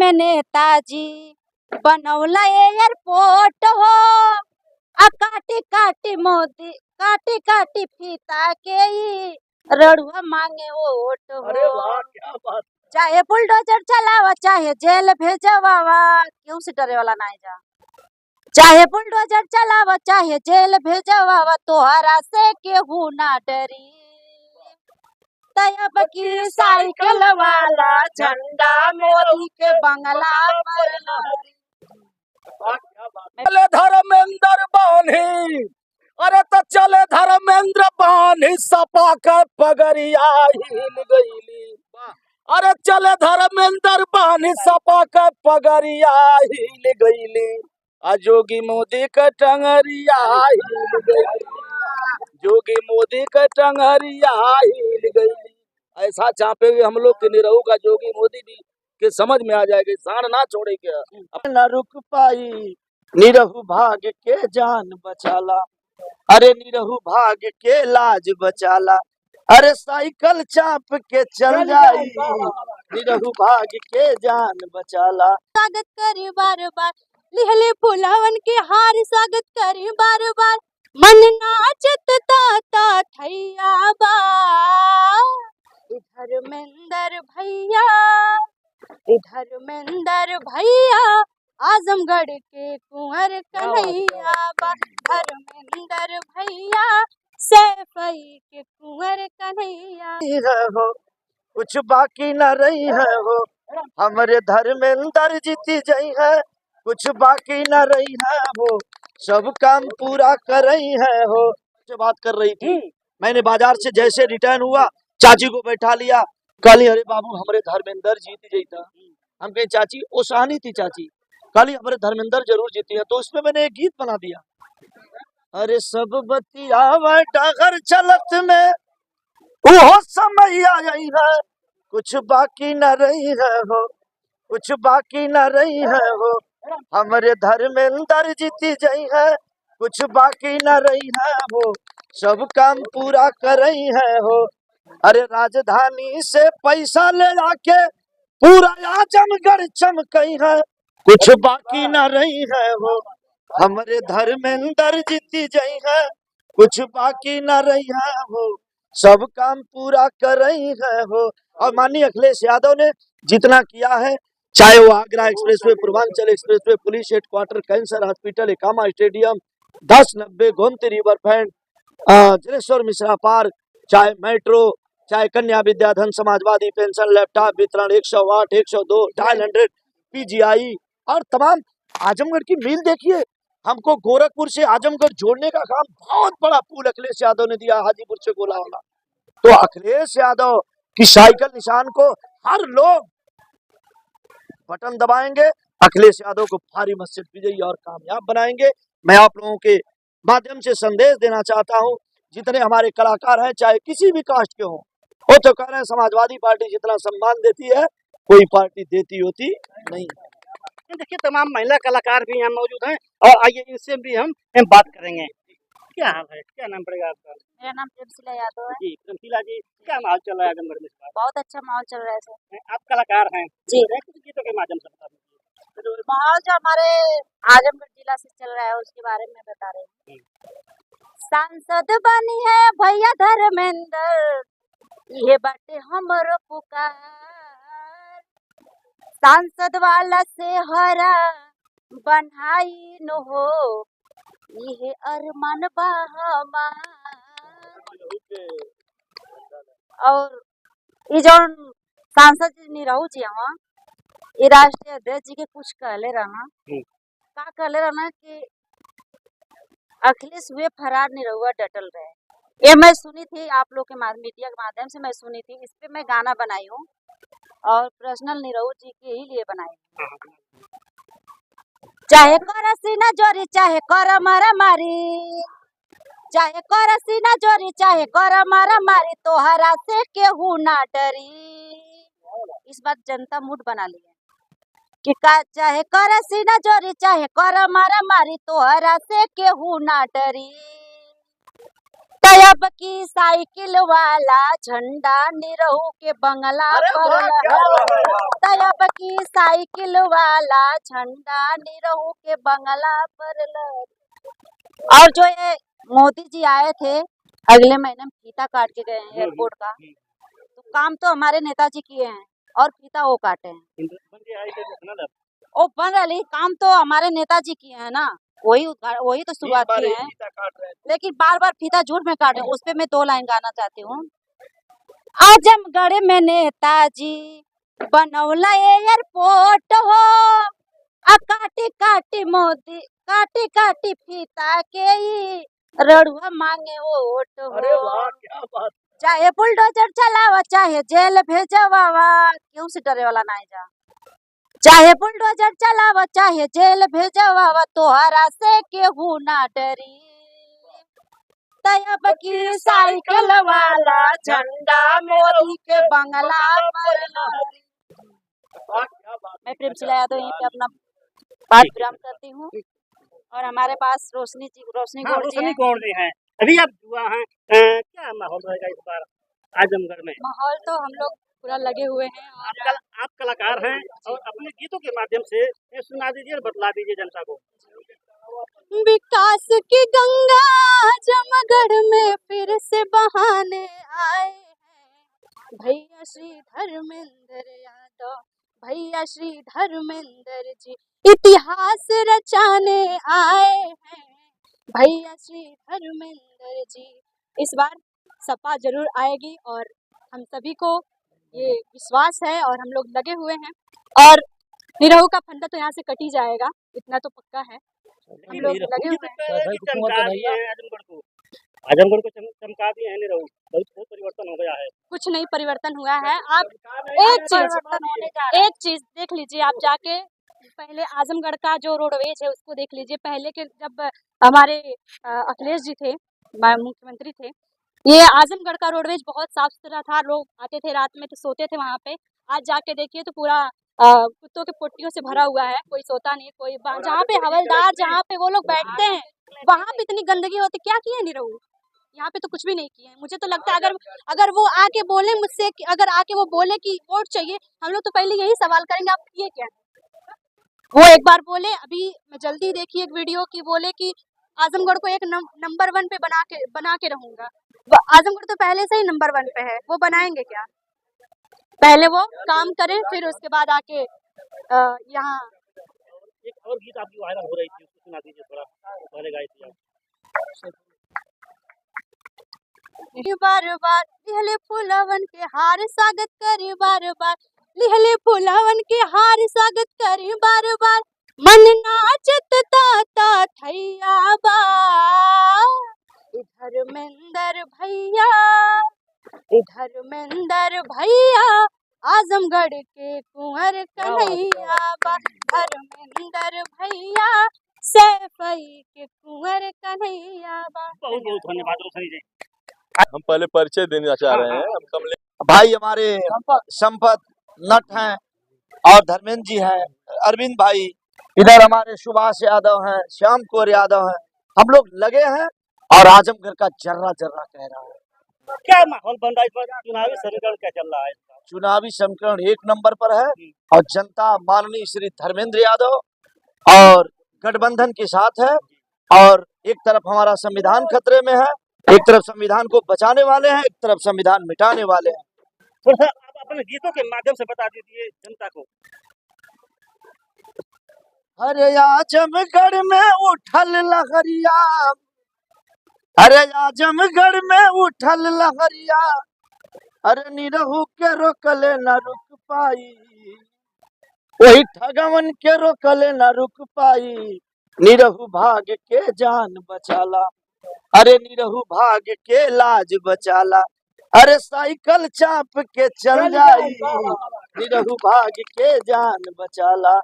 में नेताजी बनौला एयरपोर्ट हो। काटी काटी मोदी काटी काटी फीता के ही रड़ुआ मांगे वोट हो। अरे वाह, क्या बात। चाहे बुलडोजर चलावा चाहे जेल भेजवावा, क्यों से डरे वाला नहीं जा। चाहे बुलडोजर चलावा चाहे जेल भेजवावा, तोहरा से केहू ना डरी। तब की साइकिल वाला झंडा मोदी के बंगला पर लहरी। चले धर्मेंद्र बानी, अरे तो चले धर्मेंद्र बानी, सपा का पगड़िया हिल गईली। अरे चले धर्मेंद्र बानी, सपा का पगड़िया हिल गईली। जोगी मोदी का टंगरिया हिल गईली, जोगी मोदी का टंगरिया हिल गईली। ऐसा चापेंगे हम लोग कि निरहू का जोगी मोदी भी के समझ में आ जाएगा, शान ना छोड़ेगा। न रुक पाई निरहू भाग के जान बचाला, अरे निरहू भाग के लाज बचाला। अरे साइकिल चाप के चल जाई, निरहू भाग के जान बचाला। स्वागत करी बार बार लिहले फुलावन के हार, स्वागत करी बार बार मन नाचत ताता थैया बा। धर्मेंद्र भैया, धर्मेंद्र भैया, आजमगढ़ के कुंवर कन्हैया बा। धर्मेंद्र भैया, सैफई के कुंवर कन्हैया हो कुछ बाकी न रही है हो, हमारे धर्मेंद्र जीती जाई है। कुछ बाकी न रही है हो, सब काम पूरा कर रही है हो। जो बात कर रही थी, मैंने बाजार से जैसे रिटर्न हुआ, चाची को बैठा लिया। कल अरे बाबू हमारे धर्मेंद्र जीत जाता। हम कहे चाची, ओसानी थी चाची, कल हमारे धर्मेंद्र जरूर जीती है। तो उसमें मैंने एक गीत बना दिया। अरे सब बतिया डागर चलत में वो समय आई है, कुछ बाकी न रही है हो, कुछ बाकी न रही है हो, हमारे धर्मेंद्र जीती जाई है। कुछ बाकी न रही है हो, सब काम पूरा कर रही है हो। अरे राजधानी से पैसा ले जाके पूरा आजमगढ़ चमकई है। कुछ बाकी न रही है हो, हमारे धर्मेंद्र जीती जाई है। कुछ बाकी न रही है हो, सब काम पूरा कर रही है हो। और माननीय अखिलेश यादव ने जितना किया है, चाहे वो Agra expressway, Purvanchal expressway, police headquarter, cancer hospital, Ekana stadium, 10-90 Gomti river front, Jaleshwar Mishra park, चाहे मेट्रो, चाहे कन्या विद्याधन, समाजवादी पेंशन, लैपटॉप वितरण, 108, 102, 250 PGI और तमाम आजमगढ़ की मील देखिए। हमको गोरखपुर से आजमगढ़ जोड़ने का काम बहुत बड़ा पुल अखिलेश यादव ने दिया, हाजीपुर से गोलावाला। तो अखिलेश यादव की साइकिल निशान को हर लोग बटन दबाएंगे, अखिलेश यादव को भारी मत से विजयी और कामयाब बनाएंगे। मैं आप लोगों के माध्यम से संदेश देना चाहता हूं, जितने हमारे कलाकार हैं, चाहे किसी भी कास्ट के हों, वो तो कह रहे हैं समाजवादी पार्टी जितना सम्मान देती है कोई पार्टी देती होती नहीं। देखिए तमाम महिला कलाकार भी यहाँ मौजूद हैं और आइए इनसे भी हम बात करेंगे। क्या हाल है, क्या नाम पड़ेगा आपका? मेरा नाम प्रेमशिला यादव है जी प्रेमशिला जी, क्या माहौल चल रहा है आजमगढ़ में इस बार? बहुत अच्छा माहौल चल रहा है सर। आप कलाकार हैं जी। कुछ गीतों के माध्यम से बता दीजिए। माहौल जो हमारे आजमगढ़ जिला से चल रहा है उसके बारे में बता रहे हैं। सांसद बनी है भैया धर्मेंद्र, ये बाटे हमरो पुकार। सांसद वाला से हरा बनाई न हो, ये अरमान बा हमार। और ये जो सांसद जी निरहू जी हवा, ये राष्ट्रीय अध्यक्ष जी के कुछ कहले रहना, का कहले रहना कि अखिलेश हुए फरार निरहुआ डटल रहे। ये मैं सुनी थी आप लोग के मीडिया के माध्यम से मैं सुनी थी। इस पे मैं गाना बनाई हूँ और पर्सनल निरहू जी के ही लिए बनाई हूँ। चाहे कर सीना जोरी चाहे कर मारा मारी, चाहे कर सीना जोरी चाहे कर मारा मारी, तोहरा से केहू ना डरी। इस बात जनता मूड बना ली है कि चाहे कर सीना जोरी चाहे कर मारा मारी, तोहरा से केहू ना डरी। तयब की साइकिल वाला झंडा निरहू के बंगला अरे पर वाह, क्या बात है। तयब की साइकिल वाला झंडा निरहू के बंगला पर और जो ये मोदी जी आए थे अगले महीने में फीता काट के गए हैं एयरपोर्ट का, तो काम तो हमारे नेताजी किए हैं और फीता वो काटे हैं। ओ बन रही काम तो हमारे नेताजी किए हैं ना, वही तो शुरुआत बार किए एक हैं, फीता काट रहे हैं। लेकिन बार बार फीता झूठ में काटे। उस पे मैं 2 लाइन गाना चाहती हूँ। आजमगढ़ में नेताजी बनौला एयरपोर्ट हो, आ काटी काटी मोदी काटी काटी फीता के ही रड़ुआ मांगे वोट अरे हो। वाह, क्या बात। चाहे बुलडोजर चलावा चाहे जेल भेजवावा, क्यों से डरे वाला नहीं जा। चाहे बुलडोजर चलावा चाहे जेल भेजवावा, तोहरा से केहू ना डरी। तयब की साइकिल वाला झंडा मोदी के बंगला पर लहरी। वाह, क्या बात। मैं प्रेमशिला यादव यहीं पे अपना बात विराम करती हूँ और हमारे पास रोशनी हाँ, गौड़ जी रोशनी हैं। गौड़ जी हैं। अभी आप हुआ हैं, क्या माहौल रहेगा इस बार आजमगढ़ में? माहौल तो हम लोग पूरा लगे हुए हैं और आप कलाकार हैं और अपने गीतों के माध्यम से ये सुना दीजिए और बतला दीजिए जनता को। विकास की गंगा आजमगढ़ में फिर से बहाने आए हैं। भैया श्री धर्मेंद्र यादव, भैया श्री धर्मेंद्र जी इतिहास रचाने आए हैं। भैया श्री धर्मेंद्र जी इस बार सपा जरूर आएगी और हम सभी को ये विश्वास है और हम लोग लगे हुए हैं और निरहू का फंदा तो यहाँ से कट ही जाएगा, इतना तो पक्का है। हम लोग लगे हुए हैं। चमका दिए हैं आजमगढ़ को चमका दिए हैं निरहू। बहुत परिवर्तन हो गया है। कुछ नहीं परिवर्तन हुआ है। आप एक चीज देख लीजिए, आप जाके पहले आजमगढ़ का जो रोडवेज है उसको देख लीजिए। पहले के जब हमारे अखिलेश जी थे, मुख्यमंत्री थे, ये आजमगढ़ का रोडवेज बहुत साफ सुथरा था। लोग आते थे रात में तो सोते थे वहाँ पे। आज जाके देखिए तो पूरा कुत्तों के पोटियों से भरा हुआ है, कोई सोता नहीं। कोई जहाँ पे हवलदार जहाँ पे वो लोग बैठते हैं वहाँ पे इतनी गंदगी होती। क्या किए निरहू? यहाँ पे तो कुछ भी नहीं किए। मुझे तो लगता है अगर वो आके बोले मुझसे, अगर आके वो बोले कि वोट चाहिए, हम लोग तो पहले यही सवाल करेंगे आप किए क्या। वो एक बार बोले, अभी मैं जल्दी देखी एक वीडियो की, बोले कि आजमगढ़ को एक नंबर 1 पे बना के रहूंगा। आजमगढ़ तो पहले से ही नंबर 1 पे है, वो बनाएंगे क्या? पहले वो काम करें फिर उसके बाद आके यहाँ। एक और गीत आपकी वायरल हो रही थी, उसको सुना दीजिए थोड़ा, पहले गाई थी आप। बार बार लिहले फुलवन के हार स्वागत करी, बार बार लिहले फुलवन के हार स्वागत करी, बार बार मन नाचत ताता थैया बा। धर्मेंद्र भैया, धर्मेंद्र भैया, आजमगढ़ के कुंवर कन्हैया बा। धर्मेंद्र भैया, सैफई के कुंवर कन्हैया बा। बहुत बहुत धन्यवाद रोशनी जी। हम पहले परिचय देना चाह रहे हैं। हम कमले भाई हमारे संपत नट हैं और धर्मेंद्र जी हैं, अरविंद भाई, इधर हमारे सुभाष यादव हैं, श्याम कौर यादव हैं। हम लोग लगे हैं और आजमगढ़ का जर्रा जर्रा कह रहा है। क्या माहौल बन रहा है इस बार? चुनावी समीकरण क्या चल रहा है? चुनावी समीकरण 1 नंबर पर है और जनता माननीय श्री धर्मेंद्र यादव और गठबंधन के साथ है। और एक तरफ हमारा संविधान खतरे में है, एक तरफ संविधान को बचाने वाले हैं, एक तरफ संविधान मिटाने वाले हैं। थोड़ा सा आप अपने गीतों के माध्यम से बता दीजिए जनता को। अरे आजमगढ़ में उठल लहरिया, अरे आजमगढ़ में उठल लहरिया, अरे निरहू के रोकले न रुक पाई, वही ठगवन के रोकले न रुक पाई, निरहू भाग के जान बचाला, अरे निरहू भाग के लाज बचाला, अरे साइकिल चाप के चल जाई, निरहू भाग के जान बचाला।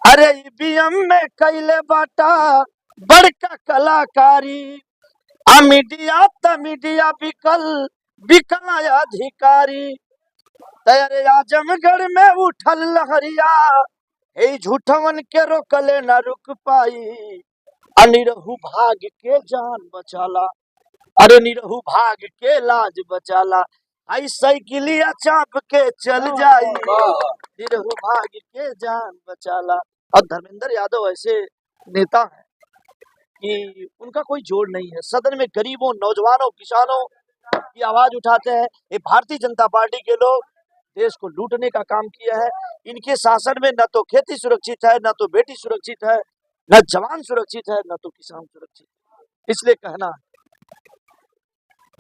अरे ईवीएम में कैले बाटा बड़का कलाकारी, आ मीडिया बिकल अधिकारी। अरे आजमगढ़ में उठल लहरिया, हे झूठवन के रोकले न रुक पाई, निरहू भाग के जान बचाला। अरे निरहु भाग के लाज बचाला, आई साइकिलिया चाप के चल जाई, निरहु भाग के जान बचाला। और धर्मेंद्र यादव ऐसे नेता हैं कि उनका कोई जोड़ नहीं है। सदन में गरीबों, नौजवानों, किसानों की आवाज उठाते हैं। ये भारतीय जनता पार्टी के लोग देश को लूटने का काम किया है। इनके शासन में न तो खेती सुरक्षित है, न तो बेटी सुरक्षित है, न जवान सुरक्षित है, न तो किसान सुरक्षित है। इसलिए कहना,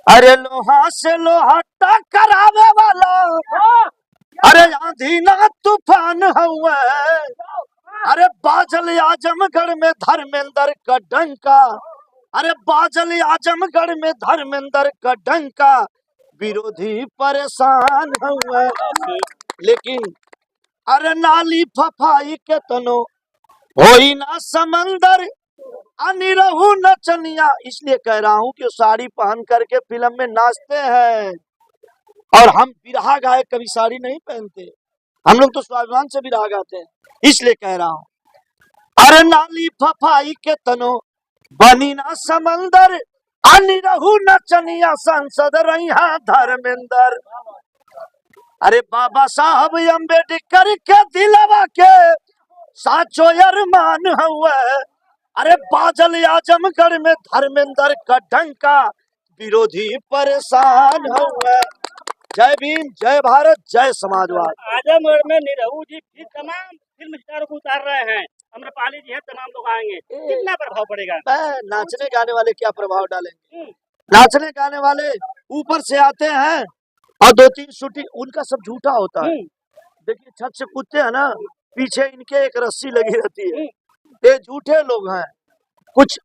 अरे लोहा से लोहा टकरावे वाला, अरे आंधी ना तूफान हुआ, अरे बाजल आजमगढ़ में धर्मेंद्र का डंका, अरे बाजल आजमगढ़ में धर्मेंद्र का डंका, विरोधी परेशान हुआ। लेकिन अरे नाली फफाई के तनो होई ना समंदर, निरहु नचनिया। इसलिए कह रहा हूं कि साड़ी पहन करके फिल्म में नाचते हैं, और हम बिरहा गायक कभी साड़ी नहीं पहनते, हम लोग तो स्वाभिमान से बिरहा गाते हैं। इसलिए कह रहा हूं, अरे नाली फफाई के तनो बनी ना समंदर, निरहु नचनिया संसद रहा धर्मेंद्र। अरे बाबा साहब अम्बेडकर के दिलवा के साचो अरमान हुआ, अरे बाजल आजमगढ़ में धर्मेंद्र का डंका, विरोधी परेशान हुआ। जय भीम, जय भारत, जय समाजवाद। आजमगढ़ में निरहु जी फिर तमाम फिल्म स्टारों को उतार रहे हैं। अम्रपाली जी है, तमाम लोग आएंगे, कितना प्रभाव पड़ेगा? नाचने गाने वाले क्या प्रभाव डालेंगे? नाचने गाने वाले ऊपर से आते हैं और 2-3 शूटिंग, उनका सब झूठा होता है। देखिए छत से कूदते हैं ना, पीछे इनके एक रस्सी लगी रहती है। ये झूठे लोग हैं, कुछ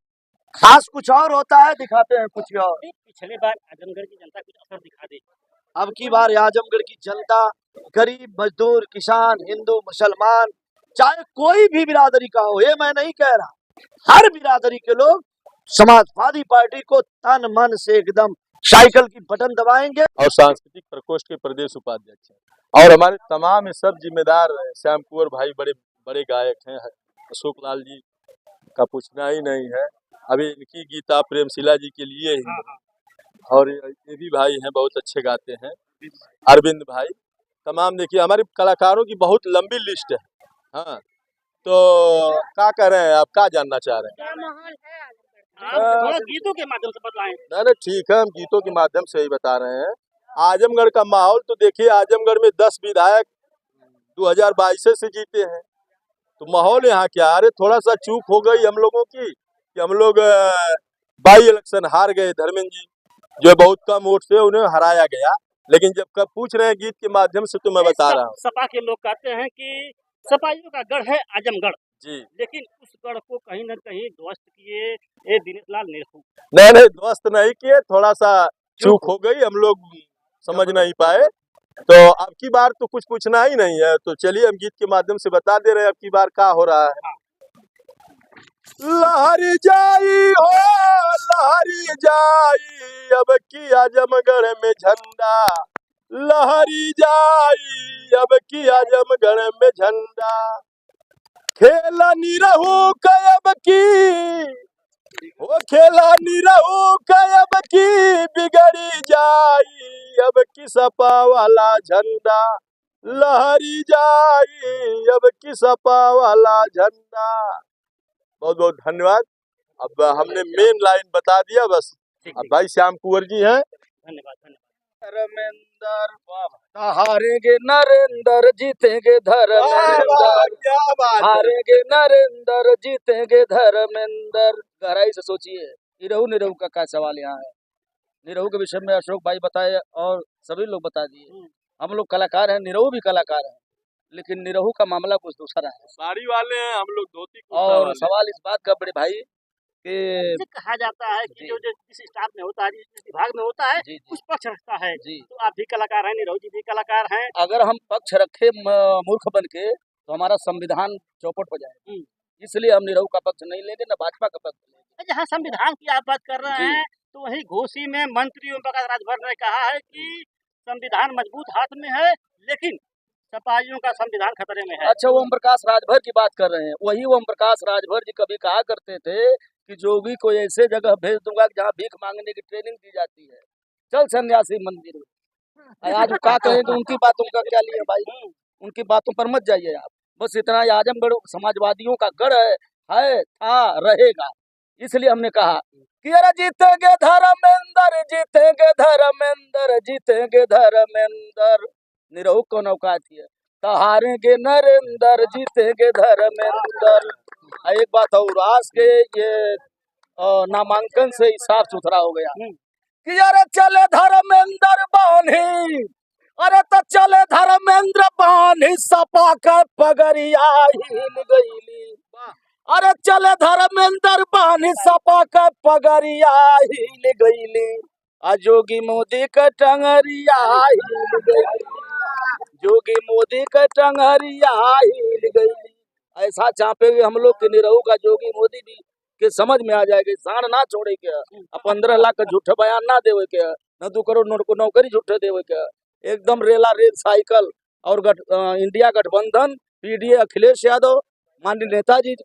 खास कुछ और होता है, दिखाते हैं कुछ और। पिछले बार आजमगढ़ की जनता कुछ असर दिखा दी, अब की बार आजमगढ़ की जनता, गरीब, मजदूर, किसान, हिंदू, मुसलमान, चाहे कोई भी बिरादरी का हो, ये मैं नहीं कह रहा, हर बिरादरी के लोग समाजवादी पार्टी को तन मन से एकदम साइकिल की बटन दबाएंगे। और सांस्कृतिक प्रकोष्ठ के प्रदेश उपाध्यक्ष हैं, और हमारे तमाम सब जिम्मेदार श्याम कुंवर भाई बड़े बड़े गायक हैं। अशोक लाल जी का पूछना ही नहीं है, अभी इनकी गीता प्रेमशिला जी के लिए ही, और ये भी भाई हैं, बहुत अच्छे गाते हैं, अरविंद भाई, तमाम। देखिए हमारे कलाकारों की बहुत लंबी लिस्ट है। हाँ, तो क्या कह रहे हैं आप, क्या जानना चाह रहे हैं? थोड़ा गीतों के माध्यम से बताएं। नहीं ठीक है, हम गीतों के माध्यम से ही बता रहे हैं। आजमगढ़ का माहौल तो देखिए, आजमगढ़ में 10 विधायक 2022 से जीते हैं, तो माहौल यहाँ क्या, अरे थोड़ा सा चूक हो गई हम लोगों की कि हम लोग बाई इलेक्शन हार गए। धर्मेंद्र जी जो बहुत कम वोट से उन्हें हराया गया, लेकिन जब कब पूछ रहे हैं गीत के माध्यम से तो मैं बता रहा हूँ। सपा के लोग कहते हैं कि सपाइयों का गढ़ है आजमगढ़ जी, लेकिन उस गढ़ को कहीं न कहीं ध्वस्त किए ये दिनेश लाल निरहु। नहीं ध्वस्त नहीं किए, थोड़ा सा चूक हो गई, हम लोग समझ नहीं पाए। तो अब की बार तो कुछ पूछना ही नहीं है, तो चलिए हम गीत के माध्यम से बता दे रहे हैं अब की बार क्या हो रहा है। लहरी जाई हो लहरी जाई, अब की आजमगढ़ में झंडा, लहरी जाई अब की आजमगढ़ में झंडा, खेला निरहु कब की, वो खेला निरहु कब की, बिगड़ी जाई अब की सपा वाला झंडा, लहरी जाई अब की सपा वाला झंडा। बहुत बहुत धन्यवाद। अब हमने मेन लाइन बता दिया बस। अब भाई श्याम कुंवर जी हैं। धन्यवाद। धर्मेंद्र हारेंगे नरेंद्र, जीतेंगे धर्मेंद्र, हारेंगे नरेंद्र, जीतेंगे धर्मेंद्र। गहराई से सोचिए, निरहु का क्या सवाल यहाँ है। निरहु के विषय में अशोक भाई बताए और सभी लोग बता दिए। हम लोग कलाकार हैं, निरहु भी कलाकार है, लेकिन निरहु का मामला कुछ दूसरा है। साड़ी वाले हैं, हम लोग धोती कुर्ता और वाले। सवाल इस बात का बड़े भाई कि कहा जाता है कि जो जिस स्टाफ में होता है, जिस विभाग में होता है, उस पक्ष रखता है। तो आप भी कलाकार हैं, निरहु जी भी कलाकार हैं। अगर हम पक्ष रखे मूर्ख बन के तो हमारा संविधान चौपट हो जाएगा, इसलिए हम निरहु का पक्ष नहीं लेंगे, न भाजपा का पक्ष लेंगे। जहाँ संविधान की आप बात कर रहे हैं, तो वही घोषी में मंत्री ओम प्रकाश राजभर ने कहा है कि संविधान मजबूत हाथ में है, लेकिन सपाहियों का संविधान खतरे में है। अच्छा, ओम प्रकाश राजभर की बात कर रहे हैं। वही ओम प्रकाश राजभर जी कभी कहा करते थे कि जोगी को ऐसे जगह भेज दूंगा जहाँ भीख मांगने की ट्रेनिंग दी जाती है। चल सन्यासी मंदिर में। आज क्या कहेंगे, उनकी बातों का क्या लिए भाई, उनकी बातों पर मत जाइए आप। बस इतना ही, आजमगढ़ समाजवादियों का गढ़ है था, रहेगा। इसलिए हमने कहा कि अरे जीतेंगे धर्मेंद्र, जीतेंगे धर्मेंद्र, जीतेंगे धर्मेंद्र। निरहु कौन औकात है, तो हारेंगे नरेंद्र, जीतेंगे धर्मेंद्र। एक बात और, आज के ये नामांकन से ही साफ सुथरा हो गया कि अरे चले धर्मेंद्र बानी, अरे तो चले धर्मेंद्र बानी, सपा का पगड़िया हिल गईली। अरे चले धर्मेंद्र बानी, सपा का पगड़िया हिल गईली। जोगी मोदी का टंगरिया हिल गईली, जोगी मोदी का टंगरिया हिल गईली। ऐसा चापेंगे हम लोग कि निरहु का जोगी मोदी भी के समझ में आ जाएगा, साण ना छोड़े क्या, 15 लाख का झूठा बयान ना देवे क्या, न 2 करोड़ नौकरी झूठे देवे क्या। एकदम रेला रेल साइकिल और इंडिया गठबंधन, पीडीए अखिलेश यादव, माननीय नेताजी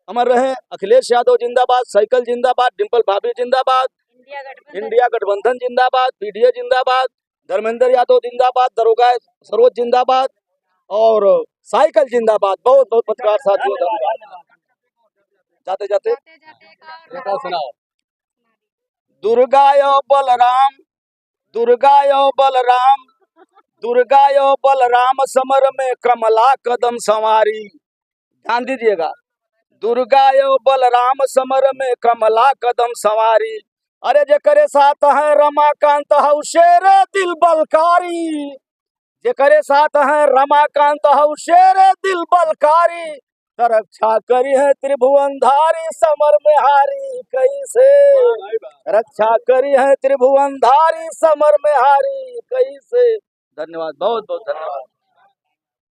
अमर रहे, अखिलेश यादव जिंदाबाद, साइकिल जिंदाबाद, डिम्पल भाभी जिंदाबाद, इंडिया गठबंधन जिंदाबाद, पीडीए जिंदाबाद, धर्मेंद्र यादव जिंदाबाद, दरोगा सरोज जिंदाबाद और साइकिल जिंदाबाद। बहुत बहुत पत्रकार साथियों, धन्यवाद। जाते जाते सुनाओ। दुर्गायो बलराम, दुर्गायो बलराम, दुर्गायो बलराम, समर में कमला कदम संवारी। ध्यान दीजिएगा, दुर्गायो बलराम, समर में कमला कदम संवारी। अरे जेकरे साथ है रमाकांत हऊ शेर दिल बलकारी, जेकरे साथ है रमाकांत हऊ शेर दिल बलकारी। रक्षा करी है त्रिभुवनधारी, समर में हारी कैसे, रक्षा करी है त्रिभुवनधारी, समर में हारी कैसे। धन्यवाद, बहुत बहुत धन्यवाद।